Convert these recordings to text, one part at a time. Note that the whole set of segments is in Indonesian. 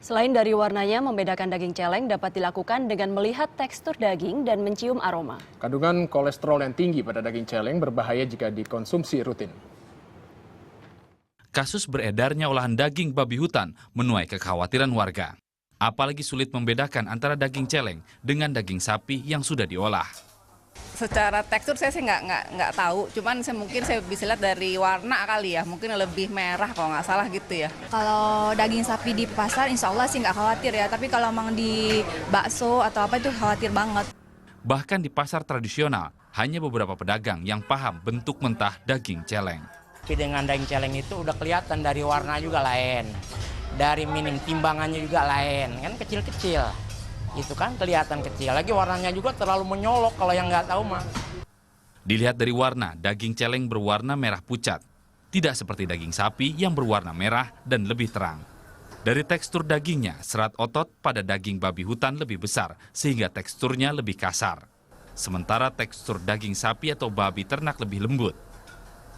Selain dari warnanya, membedakan daging celeng dapat dilakukan dengan melihat tekstur daging dan mencium aroma. Kandungan kolesterol yang tinggi pada daging celeng berbahaya jika dikonsumsi rutin. Kasus beredarnya olahan daging babi hutan menuai kekhawatiran warga. Apalagi sulit membedakan antara daging celeng dengan daging sapi yang sudah diolah. Secara tekstur saya sih nggak tahu, cuman mungkin saya bisa lihat dari warna kali ya, mungkin lebih merah kalau nggak salah gitu ya. Kalau daging sapi di pasar insya Allah sih nggak khawatir ya, tapi kalau emang di bakso atau apa itu khawatir banget. Bahkan di pasar tradisional, hanya beberapa pedagang yang paham bentuk mentah daging celeng. Tapi dengan daging celeng itu udah kelihatan dari warna juga lain, dari minim timbangannya juga lain, kan kecil-kecil. Itu kan kelihatan kecil, lagi warnanya juga terlalu menyolok kalau yang nggak tahu mah. Dilihat dari warna, daging celeng berwarna merah pucat. Tidak seperti daging sapi yang berwarna merah dan lebih terang. Dari tekstur dagingnya, serat otot pada daging babi hutan lebih besar sehingga teksturnya lebih kasar. Sementara tekstur daging sapi atau babi ternak lebih lembut.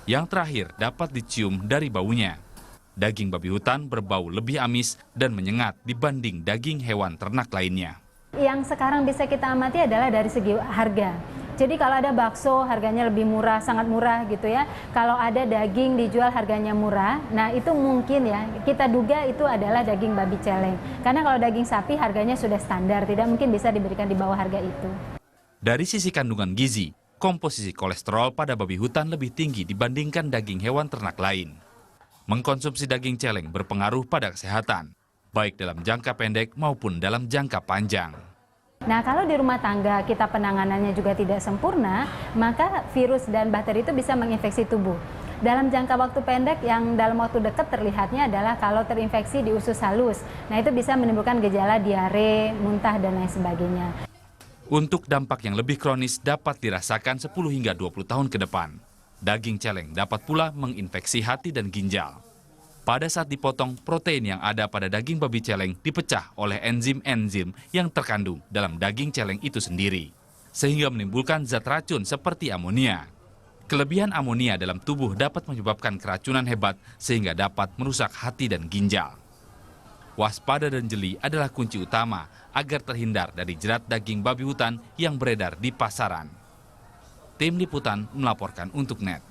Yang terakhir dapat dicium dari baunya. Daging babi hutan berbau lebih amis dan menyengat dibanding daging hewan ternak lainnya. Yang sekarang bisa kita amati adalah dari segi harga. Jadi kalau ada bakso harganya lebih murah, sangat murah gitu ya. Kalau ada daging dijual harganya murah, nah itu mungkin ya kita duga itu adalah daging babi celeng. Karena kalau daging sapi harganya sudah standar, tidak mungkin bisa diberikan di bawah harga itu. Dari sisi kandungan gizi, komposisi kolesterol pada babi hutan lebih tinggi dibandingkan daging hewan ternak lain. Mengkonsumsi daging celeng berpengaruh pada kesehatan, baik dalam jangka pendek maupun dalam jangka panjang. Nah, kalau di rumah tangga kita penanganannya juga tidak sempurna, maka virus dan bakteri itu bisa menginfeksi tubuh. Dalam jangka waktu pendek yang dalam waktu dekat terlihatnya adalah kalau terinfeksi di usus halus. Nah, itu bisa menimbulkan gejala diare, muntah, dan lain sebagainya. Untuk dampak yang lebih kronis dapat dirasakan 10 hingga 20 tahun ke depan. Daging celeng dapat pula menginfeksi hati dan ginjal. Pada saat dipotong, protein yang ada pada daging babi celeng dipecah oleh enzim-enzim yang terkandung dalam daging celeng itu sendiri, sehingga menimbulkan zat racun seperti amonia. Kelebihan amonia dalam tubuh dapat menyebabkan keracunan hebat sehingga dapat merusak hati dan ginjal. Waspada dan jeli adalah kunci utama agar terhindar dari jerat daging babi hutan yang beredar di pasaran. Tim Liputan melaporkan untuk NET.